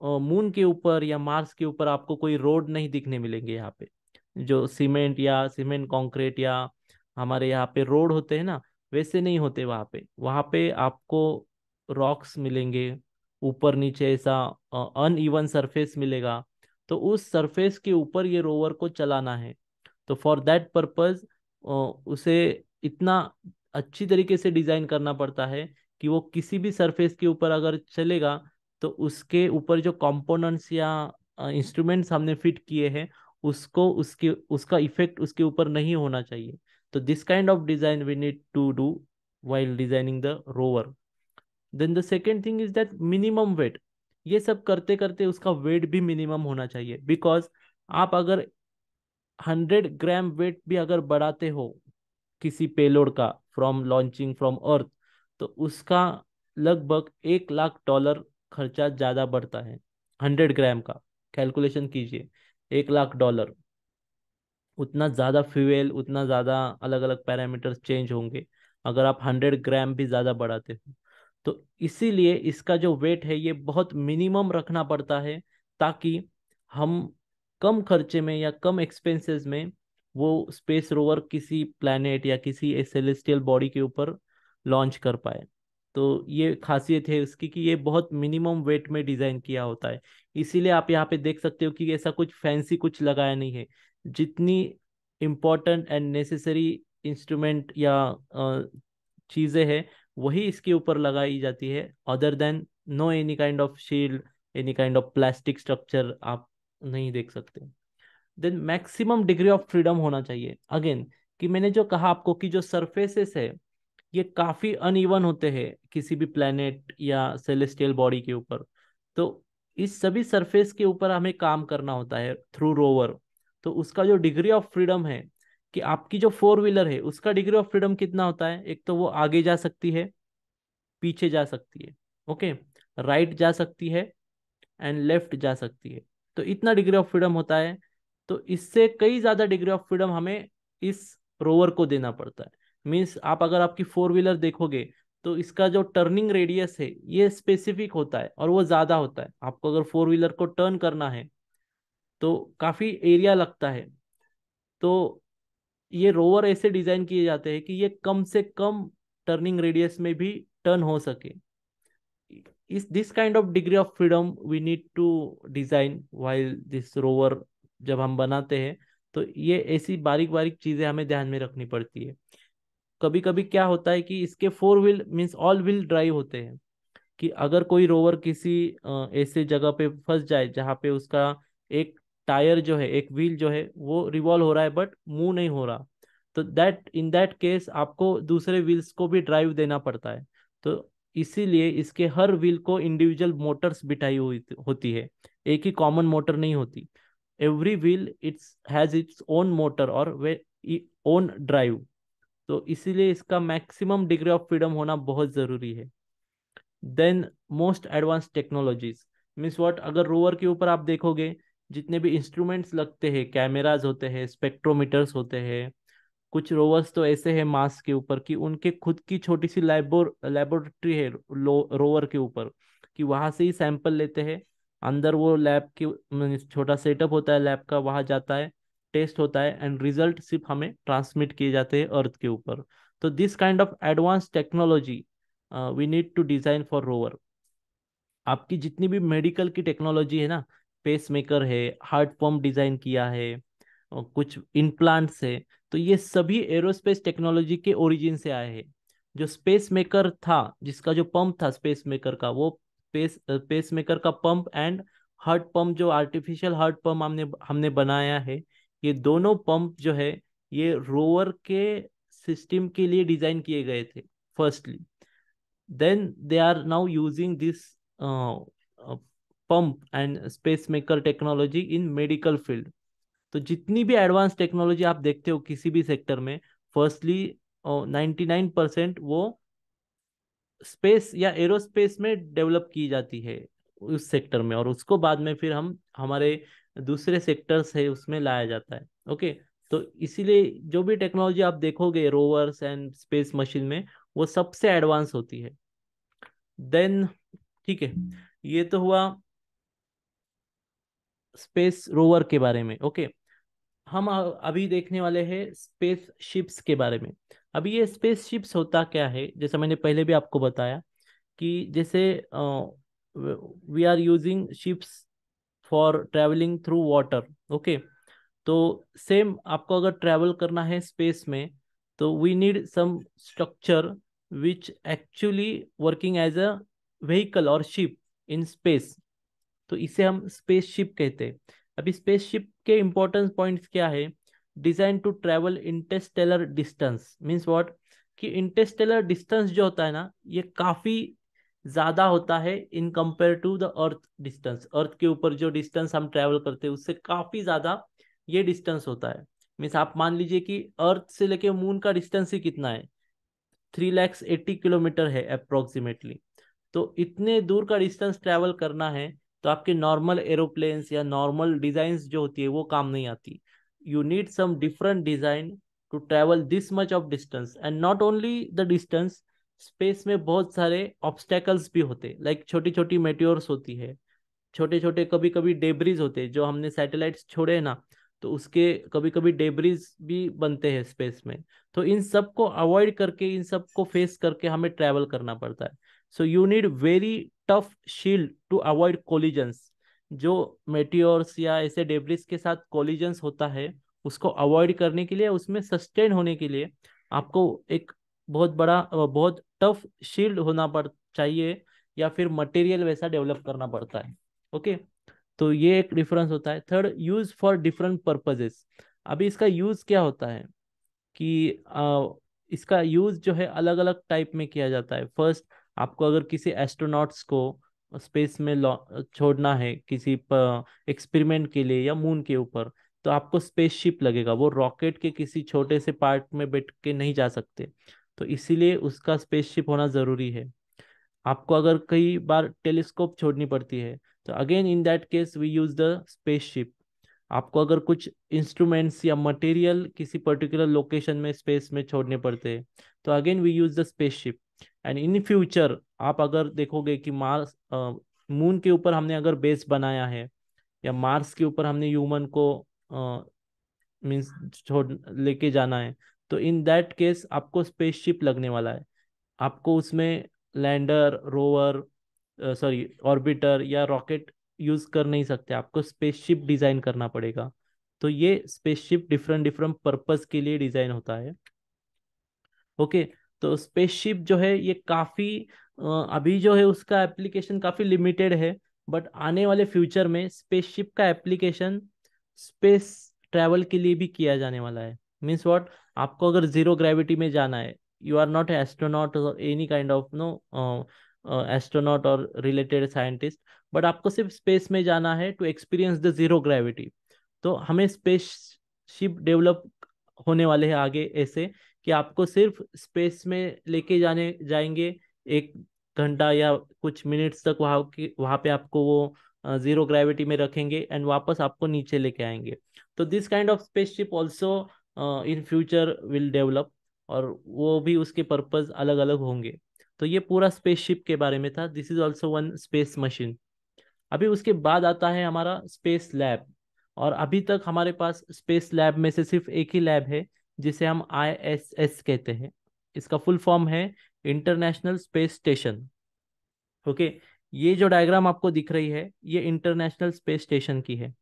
मून के ऊपर या मार्स के ऊपर आपको कोई रोड नहीं दिखने मिलेंगे यहाँ पे। जो सीमेंट या सीमेंट कंक्रीट या हमारे यहाँ पे रोड होते हैं ना, वैसे नहीं होते वहाँ पे। वहाँ पे आपको रॉक्स मिलेंगे, ऊपर नीचे ऐसा अनइवन सरफेस मिलेगा। तो उस सरफेस के ऊपर ये रोवर को चलाना है। तो फॉर दैट पर्पज उसे इतना अच्छी तरीके से डिजाइन करना पड़ता है कि वो किसी भी सरफेस के ऊपर अगर चलेगा तो उसके ऊपर जो कंपोनेंट्स या इंस्ट्रूमेंट्स हमने फिट किए हैं उसको उसके उसका इफेक्ट उसके ऊपर नहीं होना चाहिए. तो this kind of design we need to do while designing the rover. Then the second thing is that minimum weight. ये सब करते करते उसका वेट भी मिनिमम होना चाहिए, बिकॉज आप अगर 100 ग्राम वेट भी अगर बढ़ाते हो किसी पेलोड का फ्रॉम लॉन्चिंग फ्रॉम अर्थ, तो उसका लगभग $1 लाख खर्चा ज्यादा बढ़ता है. 100 ग्राम का कैलकुलेशन कीजिए, $1 लाख. उतना ज़्यादा फ्यूल, उतना ज़्यादा अलग अलग पैरामीटर्स चेंज होंगे अगर आप 100 ग्राम भी ज़्यादा बढ़ाते हो. तो इसीलिए इसका जो वेट है ये बहुत मिनिमम रखना पड़ता है, ताकि हम कम खर्चे में या कम एक्सपेंसेस में वो स्पेस रोवर किसी प्लैनेट या किसी सेलेस्टियल बॉडी के ऊपर लॉन्च कर पाए. तो ये खासियत है उसकी कि ये बहुत मिनिमम वेट में डिज़ाइन किया होता है. इसीलिए आप यहाँ पे देख सकते हो कि ऐसा कुछ फैंसी कुछ लगाया नहीं है. जितनी इम्पोर्टेंट एंड नेसेसरी इंस्ट्रूमेंट या चीज़ें हैं वही इसके ऊपर लगाई जाती है. Other than no any kind of shield, any kind of plastic structure आप नहीं देख सकते. Then maximum degree of freedom होना चाहिए. अगेन, कि मैंने जो कहा आपको कि जो सरफेसेस है ये काफी अनइवन होते हैं किसी भी प्लेनेट या सेलेस्टियल बॉडी के ऊपर. तो इस सभी सरफेस के ऊपर हमें काम करना होता है थ्रू रोवर. तो उसका जो डिग्री ऑफ फ्रीडम है, कि आपकी जो फोर व्हीलर है उसका डिग्री ऑफ फ्रीडम कितना होता है, एक तो वो आगे जा सकती है, पीछे जा सकती है, ओके, राइट जा सकती है एंड लेफ्ट जा सकती है. तो इतना डिग्री ऑफ फ्रीडम होता है. तो इससे कई ज्यादा डिग्री ऑफ फ्रीडम हमें इस रोवर को देना पड़ता है. मीन्स आप अगर आपकी फोर व्हीलर देखोगे तो इसका जो टर्निंग रेडियस है ये स्पेसिफिक होता है और वो ज्यादा होता है. आपको अगर फोर व्हीलर को टर्न करना है तो काफी एरिया लगता है. तो ये रोवर ऐसे डिजाइन किए जाते हैं कि ये कम से कम टर्निंग रेडियस में भी टर्न हो सके. इस this kind of degree of freedom we need to design while this rover. जब हम बनाते हैं तो ये ऐसी बारीक बारीक चीजें हमें ध्यान में रखनी पड़ती है. कभी कभी क्या होता है कि इसके four wheel means all wheel drive होते हैं, कि अगर कोई रोवर किसी ऐसे जगह पे फंस जाए जहाँ पे उसका एक टायर जो है, एक व्हील जो है वो रिवॉल्व हो रहा है बट मूव नहीं हो रहा, तो दैट इन दैट केस आपको दूसरे व्हील्स को भी ड्राइव देना पड़ता है. तो इसीलिए इसके हर व्हील को इंडिविजुअल मोटर्स बिठाई हुई होती है, एक ही कॉमन मोटर नहीं होती. Every wheel it's has its own motor और वे ओन ड्राइव. तो इसीलिए इसका मैक्सिमम डिग्री ऑफ फ्रीडम होना बहुत जरूरी है. Then most advance technologies means what, अगर रोवर के ऊपर आप देखोगे जितने भी इंस्ट्रूमेंट्स लगते हैं, कैमराज होते हैं, स्पेक्ट्रोमीटर्स होते हैं. कुछ रोवर्स तो ऐसे हैं मार्स के ऊपर कि उनके खुद की छोटी सी लेबोरेटरी है रोवर के ऊपर, कि वहां से ही सैंपल लेते हैं. अंदर वो लैब के छोटा सेटअप होता है लैब का, वहां जाता है, टेस्ट होता है एंड रिजल्ट सिर्फ हमें ट्रांसमिट किए जाते हैं अर्थ के ऊपर. तो this kind of advance technology we need to design for rover. आपकी जितनी भी मेडिकल की टेक्नोलॉजी है ना, पेस मेकर है, हार्ट पंप डिजाइन किया है, और कुछ इम्प्लांट्स है, तो ये सभी एरोस्पेस टेक्नोलॉजी के ओरिजिन से आए हैं. जो स्पेस मेकर था, जिसका जो पंप था स्पेस मेकर का, वो पेस मेकर का पंप एंड हार्ट पंप, जो आर्टिफिशियल हार्ट पंप हमने हमने बनाया है, ये दोनों पंप जो है ये रोवर के सिस्टम के लिए डिजाइन किए गए थे firstly. then they are now using this pump and space maker technology in medical field. तो जितनी भी एडवांस टेक्नोलॉजी आप देखते हो किसी भी सेक्टर में, फर्स्टली 99% वो स्पेस या एरोस्पेस में डेवलप की जाती है उस सेक्टर में, और उसको बाद में फिर हम हमारे दूसरे सेक्टर्स है उसमें लाया जाता है. ओके. तो इसीलिए जो भी टेक्नोलॉजी आप देखोगे रोवर्स एंड स्पेस मशीन में, वो सबसे एडवांस होती है. देन ठीक है, ये तो हुआ स्पेस रोवर के बारे में. ओके. हम अभी देखने वाले हैं स्पेस शिप्स के बारे में. अभी ये स्पेस शिप्स होता क्या है, जैसा मैंने पहले भी आपको बताया कि जैसे we are using ships for travelling through water. Okay. तो सेम आपको अगर ट्रैवल करना है स्पेस में, तो we need some structure which actually working as a vehicle or ship in space. तो इसे हम स्पेसशिप कहते हैं। अभी स्पेसशिप के इंपॉर्टेंट पॉइंट्स क्या है? Design to travel interstellar distance, means what, कि इंटरस्टेलर डिस्टेंस जो होता है ना, ये काफी ज्यादा होता है in compare to the earth distance. Earth के ऊपर जो डिस्टेंस हम ट्रेवल करते हैं उससे काफी ज्यादा ये डिस्टेंस होता है। मीन्स आप मान लीजिए कि अर्थ से लेके मून का डिस्टेंस ही कितना है, 380 किलोमीटर है अप्रोक्सीमेटली। तो इतने दूर का डिस्टेंस ट्रैवल करना है तो आपके नॉर्मल एरोप्लेन्स या नॉर्मल डिजाइन्स जो होती है वो काम नहीं आती। You need some different design to travel this much of distance. And not only the distance, space में बहुत सारे ऑब्स्टेकल्स भी होते, लाइक छोटी छोटी मेट्योर्स होती है, छोटे छोटे कभी कभी डेब्रिज होते हैं जो हमने सैटेलाइट्स छोड़े ना, तो उसके कभी कभी डेब्रिज भी बनते हैं स्पेस में। तो इन सब को अवॉइड करके, इन सब को फेस करके हमें ट्रैवल करना पड़ता है। So you need very tough shield to avoid collisions. जो मेटियोर्स या ऐसे डेब्रिज के साथ कोलिजन्स होता है उसको अवॉइड करने के लिए, उसमें सस्टेन होने के लिए आपको एक बहुत बड़ा बहुत टफ शील्ड होना पड़ चाहिए, या फिर मटेरियल वैसा डेवलप करना पड़ता है। ओके, तो ये एक डिफरेंस होता है। Third, use for different purposes. अभी इसका यूज क्या होता है कि इसका यूज जो है अलग अलग टाइप में किया जाता है। फर्स्ट, आपको अगर किसी एस्ट्रोनॉट्स को स्पेस में छोड़ना है किसी एक्सपेरिमेंट के लिए या मून के ऊपर, तो आपको स्पेसशिप लगेगा। वो रॉकेट के किसी छोटे से पार्ट में बैठ के नहीं जा सकते, तो इसीलिए उसका स्पेसशिप होना जरूरी है। आपको अगर कई बार टेलीस्कोप छोड़नी पड़ती है, तो again in that case we use the spaceship. आपको अगर कुछ इंस्ट्रूमेंट्स या मटेरियल किसी पर्टिकुलर लोकेशन में स्पेस में छोड़ने पड़ते हैं, तो again we use the spaceship. And in future आप अगर देखोगे कि मार्स, मून के ऊपर हमने अगर बेस बनाया है, या मार्स के ऊपर हमने ह्यूमन को मीन्स छोड़ लेके जाना है, तो इन दैट केस आपको स्पेसशिप लगने वाला है। आपको उसमें लैंडर, रोवर, सॉरी ऑर्बिटर या रॉकेट यूज कर नहीं सकते, आपको स्पेसशिप डिजाइन करना पड़ेगा। तो ये स्पेसशिप डिफरेंट डिफरेंट पर्पस के लिए डिजाइन होता है। ओके, तो स्पेसशिप जो है ये काफी अभी जो है उसका एप्लीकेशन काफी लिमिटेड है, बट आने वाले फ्यूचर में स्पेसशिप का एप्लीकेशन स्पेस ट्रैवल के लिए भी किया जाने वाला है। मीन्स व्हाट, आपको अगर जीरो ग्रेविटी में जाना है, you are not astronaut or any kind of no astronaut or related scientist, but आपको सिर्फ स्पेस में जाना है to experience the zero gravity. तो हमें स्पेस शिप डेवलप होने वाले हैं आगे ऐसे, कि आपको सिर्फ स्पेस में लेके जाने जाएंगे, 1 घंटा या कुछ मिनट्स तक वहाँ पे आपको वो जीरो ग्रेविटी में रखेंगे एंड वापस आपको नीचे लेके आएंगे। तो this kind of spaceship also in future will develop, और वो भी उसके पर्पज अलग अलग होंगे। तो ये पूरा स्पेसशिप के बारे में था। This is also one space machine. अभी उसके बाद आता है हमारा स्पेस लैब। और अभी तक हमारे पास स्पेस लैब में से सिर्फ एक ही लैब है जिसे हम ISS कहते हैं। इसका फुल फॉर्म है इंटरनेशनल स्पेस स्टेशन। ओके, ये जो डायग्राम आपको दिख रही है ये इंटरनेशनल स्पेस स्टेशन की है।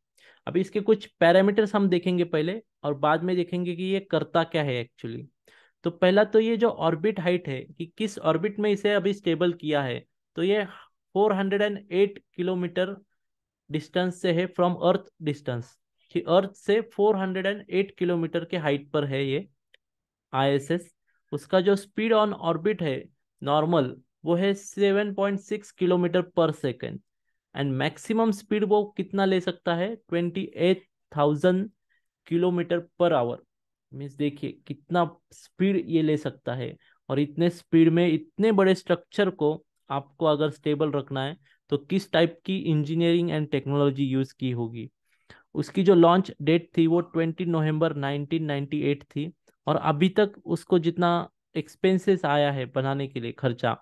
अभी इसके कुछ पैरामीटर्स हम देखेंगे पहले, और बाद में देखेंगे कि ये करता क्या है एक्चुअली। तो पहला तो ये जो ऑर्बिट हाइट है कि किस ऑर्बिट में इसे अभी स्टेबल किया है, तो ये 408 किलोमीटर डिस्टेंस से है फ्रॉम अर्थ डिस्टेंस, कि अर्थ से 408 किलोमीटर के हाइट पर है ये ISS। उसका जो स्पीड ऑन ऑर्बिट है नॉर्मल, वो है 7.6 किलोमीटर पर सेकेंड। एंड मैक्सिमम स्पीड वो कितना ले सकता है, 28,000 किलोमीटर पर आवर। मीन्स देखिए कितना स्पीड ये ले सकता है। और इतने स्पीड में इतने बड़े स्ट्रक्चर को आपको अगर स्टेबल रखना है, तो किस टाइप की इंजीनियरिंग एंड टेक्नोलॉजी यूज की होगी। उसकी जो लॉन्च डेट थी वो 20 नवंबर 1998 थी। और अभी तक उसको जितना एक्सपेंसेस आया है बनाने के लिए खर्चा,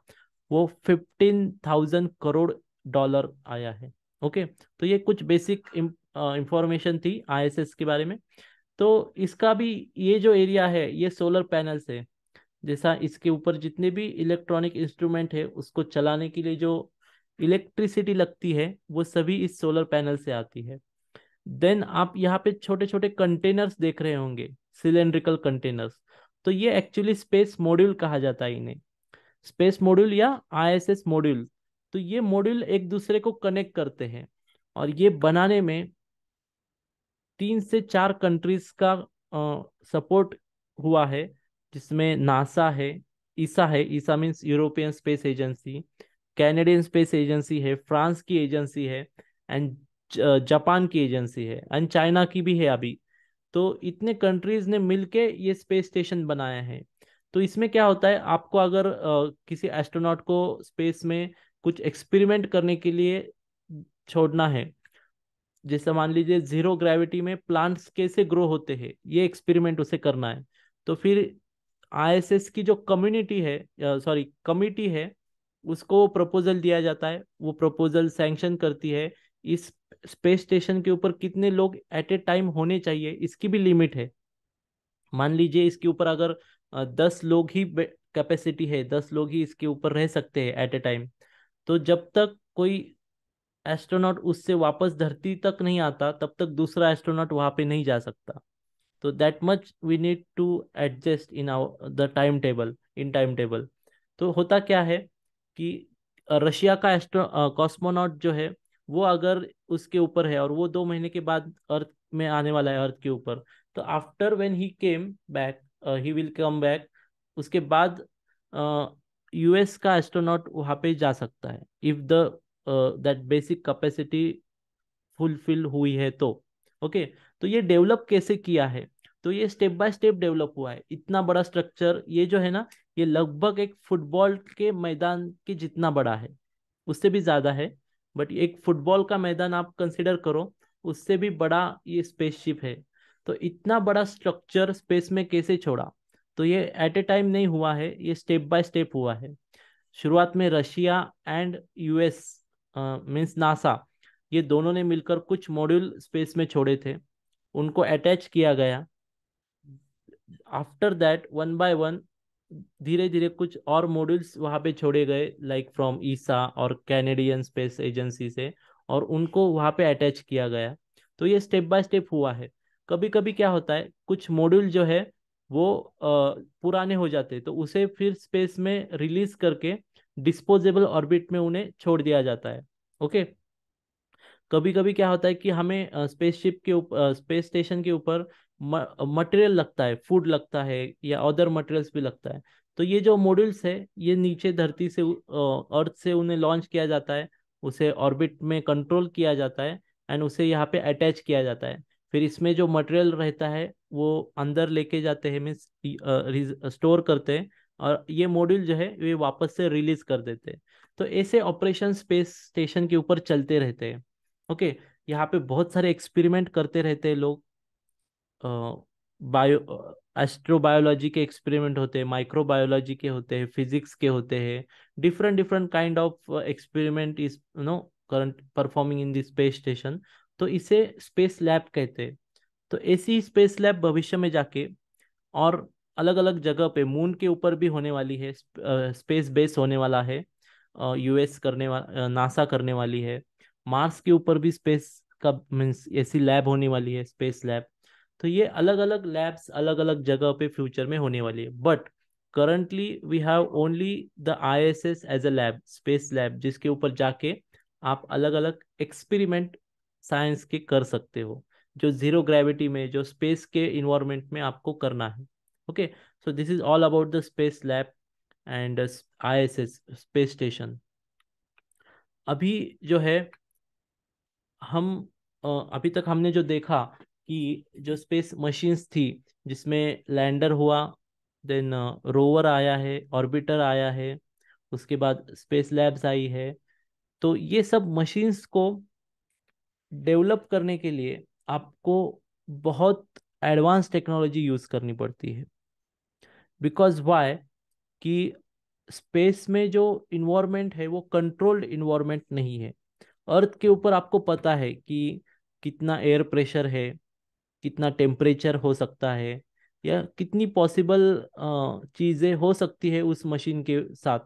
वो 15,000 करोड़ डॉलर आया है। ओके, तो ये कुछ बेसिक इंफॉर्मेशन थी ISS के बारे में। तो इसका भी ये जो एरिया है ये सोलर पैनल से, जैसा इसके ऊपर जितने भी इलेक्ट्रॉनिक इंस्ट्रूमेंट है उसको चलाने के लिए जो इलेक्ट्रिसिटी लगती है वो सभी इस सोलर पैनल से आती है। देन आप यहाँ पे छोटे छोटे कंटेनर्स देख रहे होंगे, सिलेंड्रिकल कंटेनर्स। तो ये एक्चुअली स्पेस मॉड्यूल कहा जाता है इन्हें, स्पेस मॉड्यूल या ISS मॉड्यूल। तो ये मॉड्यूल एक दूसरे को कनेक्ट करते हैं। और ये बनाने में 3 से 4 कंट्रीज का सपोर्ट हुआ है, जिसमें नासा है, ईसा है, ESA means European space agency, Canadian space agency है, फ्रांस की एजेंसी है, एंड जापान की एजेंसी है, एंड चाइना की भी है अभी। तो इतने कंट्रीज ने मिलके ये स्पेस स्टेशन बनाया है। तो इसमें क्या होता है, आपको अगर किसी एस्ट्रोनॉट को स्पेस में कुछ एक्सपेरिमेंट करने के लिए छोड़ना है, जैसे मान लीजिए जीरो ग्रेविटी में प्लांट्स कैसे ग्रो होते हैं, ये एक्सपेरिमेंट उसे करना है, तो फिर आईएसएस की जो कम्युनिटी है, सॉरी कमिटी है, उसको प्रपोजल दिया जाता है, वो प्रपोजल सैंक्शन करती है। इस स्पेस स्टेशन के ऊपर कितने लोग एट ए टाइम होने चाहिए, इसकी भी लिमिट है। मान लीजिए इसके ऊपर अगर 10 लोग ही कैपेसिटी है, 10 लोग ही इसके ऊपर रह सकते हैं एट ए टाइम, तो जब तक कोई एस्ट्रोनॉट उससे वापस धरती तक नहीं आता, तब तक दूसरा एस्ट्रोनॉट वहां पे नहीं जा सकता। तो that much we need to adjust in our the time table, in time table. तो होता क्या है कि रशिया का एस्ट्रो कॉस्मोनॉट जो है, वो अगर उसके ऊपर है और वो 2 महीने के बाद अर्थ में आने वाला है, अर्थ के ऊपर, तो after when he came back, he will come back, उसके बाद यूएस का एस्ट्रोनॉट वहां पे जा सकता है, if the that basic capacity fulfil हुई है तो। ओके, तो ये डेवलप कैसे किया है, तो ये स्टेप बाय स्टेप डेवलप हुआ है। इतना बड़ा स्ट्रक्चर ये जो है ना, ये लगभग एक फुटबॉल के मैदान के जितना बड़ा है, उससे भी ज्यादा है, बट एक फुटबॉल का मैदान आप कंसिडर करो, उससे भी बड़ा ये स्पेसशिप है। तो इतना बड़ा स्ट्रक्चर स्पेस में कैसे छोड़ा, तो ये एट ए टाइम नहीं हुआ है, ये स्टेप बाय स्टेप हुआ है। शुरुआत में Russia and US means NASA, ये दोनों ने मिलकर कुछ मॉड्यूल स्पेस में छोड़े थे, उनको अटैच किया गया। After that one by one धीरे धीरे कुछ और मॉड्यूल्स वहां पे छोड़े गए, लाइक फ्रॉम ईसा और कैनेडियन स्पेस एजेंसी से, और उनको वहां पे अटैच किया गया। तो ये स्टेप बाय स्टेप हुआ है। कभी कभी क्या होता है, कुछ मॉड्यूल जो है वो पुराने हो जाते हैं, तो उसे फिर स्पेस में रिलीज करके डिस्पोजेबल ऑर्बिट में उन्हें छोड़ दिया जाता है। ओके, कभी कभी क्या होता है कि हमें स्पेसशिप के ऊपर, स्पेस स्टेशन के ऊपर मटेरियल लगता है, फूड लगता है, या अदर मटेरियल्स भी लगता है। तो ये जो मॉड्यूल्स है, ये नीचे धरती से, अर्थ से उन्हें लॉन्च किया जाता है, उसे ऑर्बिट में कंट्रोल किया जाता है, एंड उसे यहाँ पे अटैच किया जाता है। फिर इसमें जो मटेरियल रहता है वो अंदर लेके जाते हैं, मीन्स स्टोर करते हैं, और ये मॉड्यूल जो है वे वापस से रिलीज कर देते हैं। तो ऐसे ऑपरेशन स्पेस स्टेशन के ऊपर चलते रहते हैं। ओके, यहाँ पे बहुत सारे एक्सपेरिमेंट करते रहते हैं लोग। बायो एस्ट्रोबायोलॉजी के एक्सपेरिमेंट होते हैं, माइक्रोबायोलॉजी के होते हैं, फिजिक्स के होते हैं, different different kind of experiment is current performing in the space station. तो इसे स्पेस लैब कहते हैं। तो ऐसी स्पेस लैब भविष्य में जाके और अलग अलग जगह पे, मून के ऊपर भी होने वाली है, स्पेस बेस होने वाला है, यूएस करने वाला, नासा करने वाली है। मार्स के ऊपर भी स्पेस का मीन्स ऐसी लैब होने वाली है, स्पेस लैब। तो ये अलग अलग लैब्स अलग अलग जगह पे फ्यूचर में होने वाली है, but currently we have only the ISS as a lab, space lab, जिसके ऊपर जाके आप अलग अलग एक्सपेरिमेंट साइंस के कर सकते हो, जो जीरो ग्रेविटी में, जो स्पेस के इन्वायरमेंट में आपको करना है। Okay, so this is all about the space lab and ISS space station. अभी जो है हम अभी तक हमने जो देखा कि जो स्पेस मशीन्स थी, जिसमें लैंडर हुआ, देन रोवर आया है, ऑर्बिटर आया है, उसके बाद स्पेस लैब्स आई है। तो ये सब मशीन्स को डेवलप करने के लिए आपको बहुत एडवांस टेक्नोलॉजी यूज करनी पड़ती है। बिकॉज वाई, कि स्पेस में जो इन्वायरमेंट है वो कंट्रोल्ड इन्वायरमेंट नहीं है। अर्थ के ऊपर आपको पता है कि कितना एयर प्रेशर है, कितना टेम्परेचर हो सकता है, या कितनी पॉसिबल चीज़ें हो सकती है उस मशीन के साथ।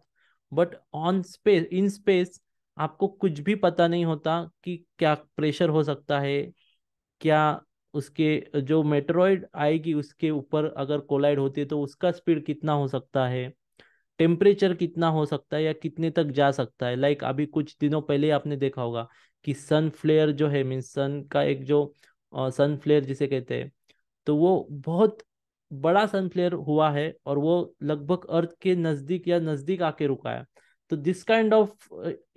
But on space, in space, आपको कुछ भी पता नहीं होता कि क्या प्रेशर हो सकता है, क्या उसके जो मेटेरॉइड आएगी उसके ऊपर अगर कोलाइड होती है तो उसका स्पीड कितना हो सकता है, टेम्परेचर कितना हो सकता है या कितने तक जा सकता है। लाइक अभी कुछ दिनों पहले आपने देखा होगा कि सन फ्लेयर जो है, मीन्स सन का एक जो सन फ्लेयर जिसे कहते हैं, तो वो बहुत बड़ा सन फ्लेयर हुआ है और वो लगभग अर्थ के नजदीक या नजदीक आके रुका है। तो this kind of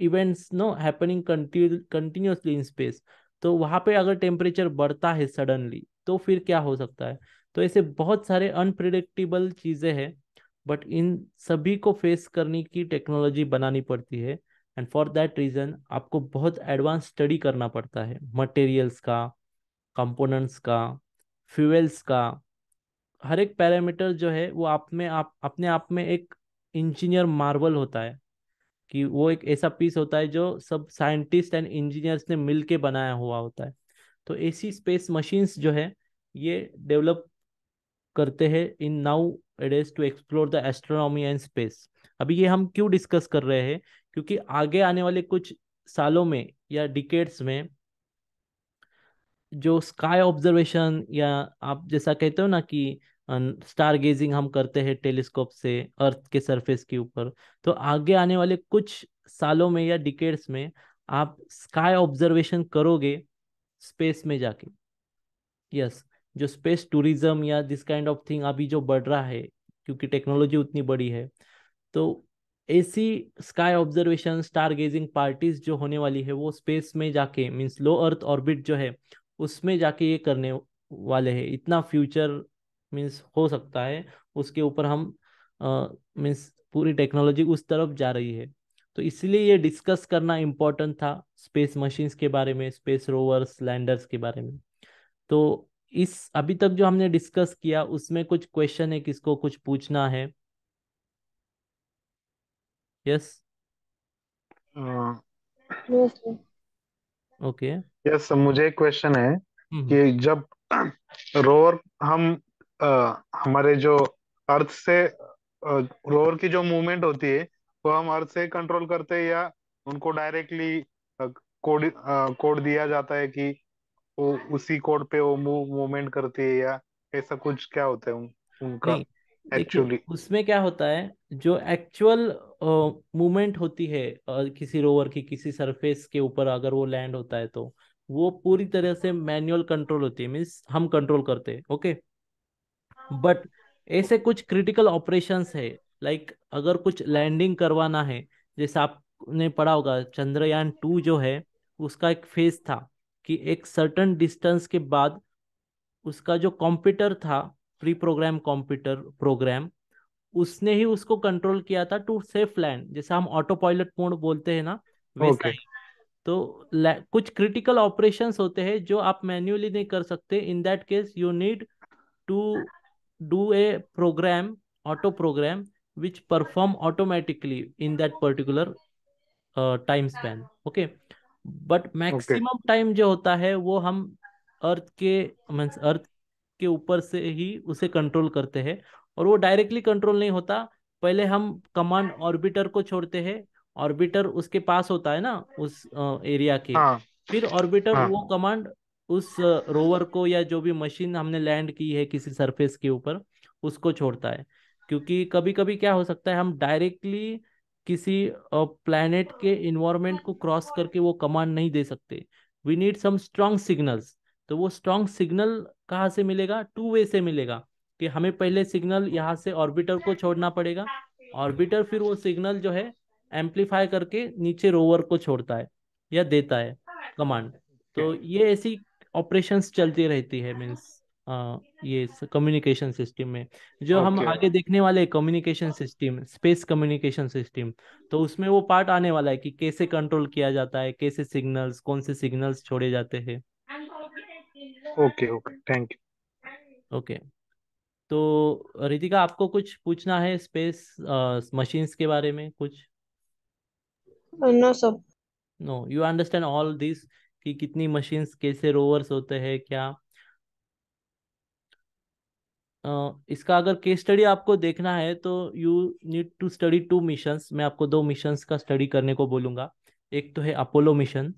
events no happening continuously in space. तो वहां पे अगर टेम्परेचर बढ़ता है सडनली तो फिर क्या हो सकता है। तो ऐसे बहुत सारे अनप्रिडिक्टेबल चीजें हैं, बट इन सभी को फेस करने की टेक्नोलॉजी बनानी पड़ती है। एंड फॉर दैट रीजन आपको बहुत एडवांस स्टडी करना पड़ता है, मटेरियल्स का, कंपोनेंट्स का, फ्यूल्स का। हर एक पैरामीटर जो है वो आप में आप अपने आप में एक इंजीनियर मार्वल होता है, कि वो एक ऐसा पीस होता है जो सब साइंटिस्ट एंड इंजीनियर्स ने मिलके बनाया हुआ होता है। तो ऐसी स्पेस मशीन्स जो है ये डेवलप करते हैं in nowadays to explore the astronomy and space. अभी ये हम क्यों डिस्कस कर रहे हैं, क्योंकि आगे आने वाले कुछ सालों में या डिकेड्स में जो स्काई ऑब्जर्वेशन, या आप जैसा कहते हो ना कि स्टार गेजिंग हम करते हैं टेलीस्कोप से अर्थ के सरफेस के ऊपर, तो आगे आने वाले कुछ सालों में या डिकेड्स में आप स्काई ऑब्जर्वेशन करोगे स्पेस में जाके। यस, जो स्पेस टूरिज्म या दिस काइंड ऑफ थिंग अभी जो बढ़ रहा है, क्योंकि टेक्नोलॉजी उतनी बड़ी है, तो ऐसी sky observation stargazing parties जो होने वाली है वो स्पेस में जाके, मींस लो अर्थ ऑर्बिट जो है उसमें जाके ये करने वाले हैं। इतना फ्यूचर मींस हो सकता है उसके ऊपर हम मींस पूरी टेक्नोलॉजी उस तरफ जा रही है। तो इसलिए ये डिस्कस करना इम्पोर्टेंट था स्पेस मशीन्स के बारे में, स्पेस रोवर्स लैंडर्स के बारे में। तो इस अभी तक जो हमने डिस्कस किया उसमें कुछ क्वेश्चन है, किसको कुछ पूछना है? यस। ओके। यस, मुझे एक क्वेश्चन है हम्म। कि जब रोवर हम हमारे जो अर्थ से रोवर की जो मूवमेंट होती है वो हम अर्थ से कंट्रोल करते हैं, या उनको डायरेक्टली कोड कोड दिया जाता है कि वो उसी कोड पे वो मूवमेंट करती है, या ऐसा कुछ क्या होता है उनका नहीं, देखिए एक्चुअली? उसमें क्या होता है, जो एक्चुअल मूवमेंट होती है किसी रोवर की किसी सरफेस के ऊपर अगर वो लैंड होता है, तो वो पूरी तरह से मैनुअल कंट्रोल होती है, मीन्स हम कंट्रोल करते हैं। ओके। बट ऐसे कुछ क्रिटिकल ऑपरेशंस है, लाइक अगर कुछ लैंडिंग करवाना है, जैसे आपने पढ़ा होगा चंद्रयान 2 जो है उसका एक फेज था कि एक सर्टन डिस्टेंस के बाद उसका जो कंप्यूटर था, प्री प्रोग्राम कंप्यूटर प्रोग्राम, उसने ही उसको कंट्रोल किया था टू सेफ लैंड, जैसे हम ऑटो पायलट मोड बोलते हैं ना, वैसा ओके। ही। तो कुछ क्रिटिकल ऑपरेशंस होते हैं जो आप मैन्युअली नहीं कर सकते। In that case you need to do a program, auto program, which perform automatically in that particular time span. Okay. But okay. Maximum time जो होता है वो हम अर्थ के मीन्स अर्थ के ऊपर से ही उसे कंट्रोल करते हैं। और वो डायरेक्टली कंट्रोल नहीं होता, पहले हम कमांड ऑर्बिटर को छोड़ते हैं। ऑर्बिटर उसके पास होता है ना उस एरिया के। हाँ। फिर ऑर्बिटर हाँ। वो कमांड उस रोवर को या जो भी मशीन हमने लैंड की है किसी सरफेस के ऊपर उसको छोड़ता है। क्योंकि कभी कभी क्या हो सकता है, हम डायरेक्टली किसी प्लैनेट के इन्वायरमेंट को क्रॉस करके वो कमांड नहीं दे सकते। We need some strong signals. तो वो स्ट्रॉन्ग सिग्नल कहाँ से मिलेगा? टू वे से मिलेगा, कि हमें पहले सिग्नल यहाँ से ऑर्बिटर को छोड़ना पड़ेगा। ऑर्बिटर फिर वो सिग्नल जो है एम्पलीफाई करके नीचे रोवर को छोड़ता है या देता है कमांड। तो ये ऐसी ऑपरेशंस चलती रहती है, मीन्स ये कम्युनिकेशन सिस्टम में जो हम ओके। आगे देखने वाले communication system, space communication system, तो उसमें वो पार्ट आने वाला है कि कैसे कंट्रोल किया जाता है, कैसे सिग्नल्स, कौन से सिग्नल्स छोड़े जाते हैं। ओके। Okay, thank okay. तो रितिका आपको कुछ पूछना है स्पेस मशीन्स के बारे में कुछ? नो सब। No, you understand all this, कि कितनी मशीन्स, कैसे रोवर्स होते हैं क्या? इसका अगर केस स्टडी आपको देखना है तो you need to study 2 missions. मैं आपको 2 मिशंस का स्टडी करने को बोलूंगा। एक तो है अपोलो मिशन।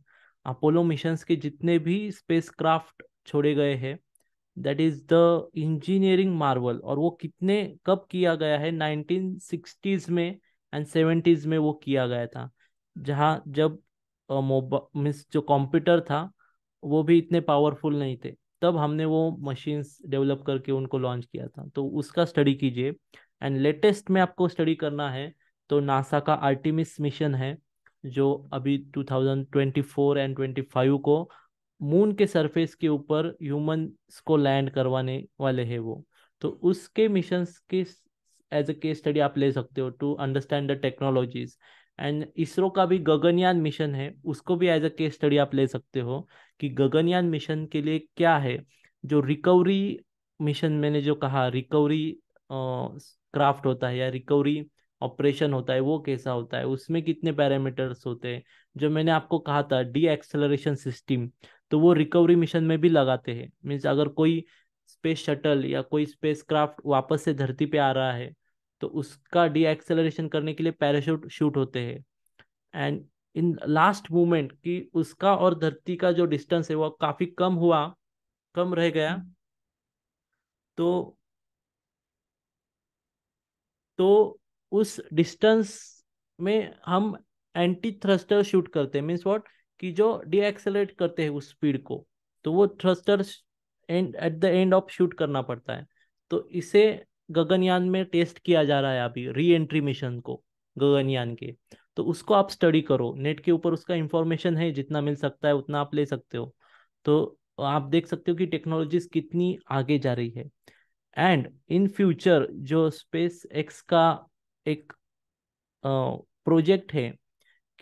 अपोलो मिशंस के जितने भी स्पेस क्राफ्ट छोड़े गए हैं, that is the engineering Marvel. और वो कितने कब किया गया है, 1960s में एंड 70s में वो किया गया था, जहाँ जब मीन्स जो कंप्यूटर था वो भी इतने पावरफुल नहीं थे। तब हमने वो मशीन्स डेवलप करके उनको लॉन्च किया था, तो उसका स्टडी कीजिए। एंड लेटेस्ट में आपको स्टडी करना है तो नासा का आर्टिमिस मिशन है, जो अभी 2024 एंड 25 को मून के सरफेस के ऊपर ह्यूमंस को लैंड करवाने वाले हैं वो। तो उसके मिशंस के एज अ केस स्टडी आप ले सकते हो to understand the technologies. And ISRO का भी गगनयान मिशन है, उसको भी एज अ केस स्टडी आप ले सकते हो कि गगनयान मिशन के लिए क्या है। जो रिकवरी मिशन मैंने जो कहा, रिकवरी क्राफ्ट होता है या रिकवरी ऑपरेशन होता है, वो कैसा होता है, उसमें कितने पैरामीटर्स होते हैं। जो मैंने आपको कहा था डी एक्सेलरेशन सिस्टम, तो वो रिकवरी मिशन में भी लगाते हैं। मीन्स अगर कोई स्पेस शटल या कोई स्पेस क्राफ्ट वापस से धरती पे आ रहा है तो उसका डी एक्सेलरेशन करने के लिए पैराशूट शूट होते हैं। एंड इन लास्ट मोमेंट कि उसका और धरती का जो डिस्टेंस है वो काफी कम हुआ, कम रह गया, तो उस डिस्टेंस में हम एंटी थ्रस्टर शूट करते हैं। मीन्स व्हाट, कि जो डीएक्सेलरेट करते हैं उस स्पीड को, तो वो thruster and at the end of shoot करना पड़ता है। तो इसे गगनयान में टेस्ट किया जा रहा है अभी, री एंट्री मिशन को गगनयान के। तो उसको आप स्टडी करो, नेट के ऊपर उसका इंफॉर्मेशन है, जितना मिल सकता है उतना आप ले सकते हो। तो आप देख सकते हो कि टेक्नोलॉजीज कितनी आगे जा रही है। एंड इन फ्यूचर जो स्पेस एक्स का एक प्रोजेक्ट है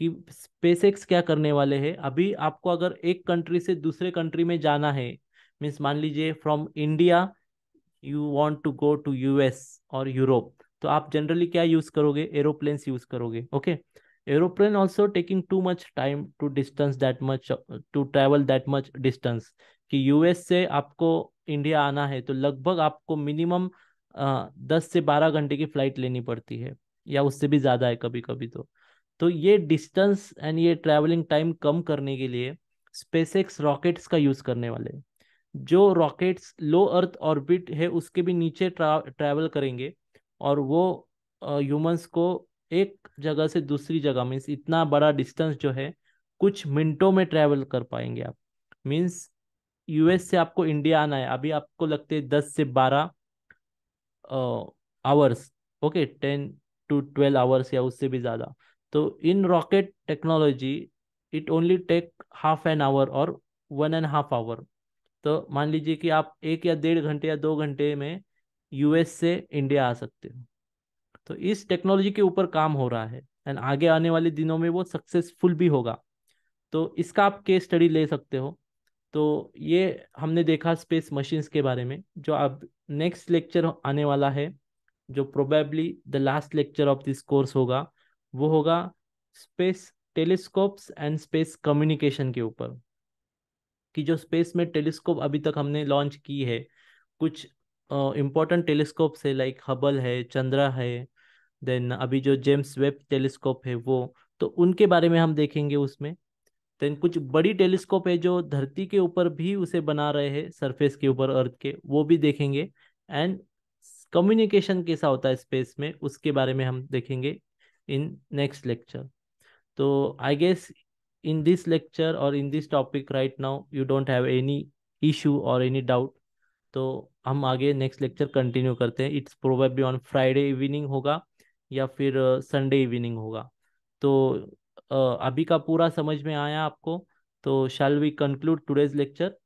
कि स्पेस एक्स क्या करने वाले हैं। अभी आपको अगर एक कंट्री से दूसरे कंट्री में जाना है, मीन्स मान लीजिए from India you want to go to US और यूरोप, तो आप जनरली क्या यूज करोगे, एरोप्लेन्स यूज करोगे। Okay, aeroplane also taking too much time to distance that much, to travel that much distance. कि यूएस से आपको इंडिया आना है तो लगभग आपको मिनिमम 10 से 12 घंटे की फ्लाइट लेनी पड़ती है, या उससे भी ज़्यादा है कभी कभी। तो ये डिस्टेंस एंड ये ट्रैवलिंग टाइम कम करने के लिए स्पेसएक्स रॉकेट्स का यूज़ करने वाले हैं। जो रॉकेट्स लो अर्थ ऑर्बिट है उसके भी नीचे ट्रैवल करेंगे, और वो ह्यूमंस को एक जगह से दूसरी जगह, मीन्स इतना बड़ा डिस्टेंस जो है कुछ मिनटों में ट्रैवल कर पाएंगे आप। मीन्स यूएस से आपको इंडिया आना है, अभी आपको लगते हैं 10 से 12 आवर्स, ओके, 10 to 12 आवर्स या उससे भी ज़्यादा। तो in rocket technology it only take half an hour और 1.5 आवर। तो मान लीजिए कि आप 1 या 1.5 घंटे या 2 घंटे में यूएस से इंडिया आ सकते हो। तो इस टेक्नोलॉजी के ऊपर काम हो रहा है, एंड आगे आने वाले दिनों में वो सक्सेसफुल भी होगा। तो इसका आप केस स्टडी ले सकते हो। तो ये हमने देखा स्पेस मशीन्स के बारे में। जो अब नेक्स्ट लेक्चर आने वाला है, जो probably the last lecture of this course होगा, वो होगा space telescopes and space communication के ऊपर। कि जो स्पेस में टेलीस्कोप अभी तक हमने लॉन्च की है, कुछ इम्पोर्टेंट टेलीस्कोप्स है लाइक हबल है, चंद्रा है, देन अभी जो जेम्स वेब टेलीस्कोप है वो, तो उनके बारे में हम देखेंगे उसमें। देन कुछ बड़ी टेलीस्कोप है जो धरती के ऊपर भी उसे बना रहे हैं, सरफेस के ऊपर अर्थ के, वो भी देखेंगे। एंड कम्युनिकेशन कैसा होता है स्पेस में उसके बारे में हम देखेंगे इन नेक्स्ट लेक्चर। तो I guess in this lecture or in this topic right now you don't have any issue or any doubt। तो हम आगे नेक्स्ट लेक्चर कंटिन्यू करते हैं। It's probably on Friday evening होगा या फिर संडे इवनिंग होगा। तो अभी का पूरा समझ में आया आपको? तो shall we conclude today's lecture?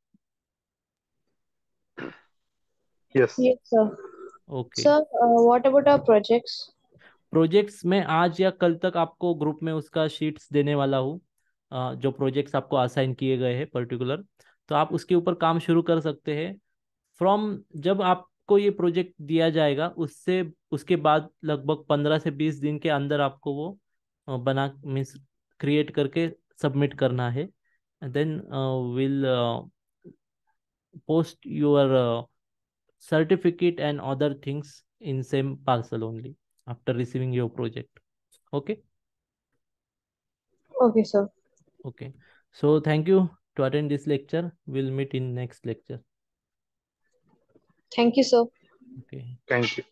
Yes. Yes, sir. Okay. Sir, what about our projects? Projects में आज या कल तक आपको ग्रुप में उसका शीट्स देने वाला हूँ, जो प्रोजेक्ट्स आपको असाइन किए गए हैं पर्टिकुलर, तो आप उसके ऊपर काम शुरू कर सकते हैं। फ्रॉम जब आपको ये प्रोजेक्ट दिया जाएगा उससे उसके बाद लगभग 15 से 20 दिन के अंदर आपको वो बना मीन्स क्रिएट करके सबमिट करना है। Then will post your certificate and other things in same parcel only after receiving your project. Okay. Okay, sir. Okay, so thank you to attend this lecture. We'll meet in next lecture. Thank you, sir. Okay. Thank you.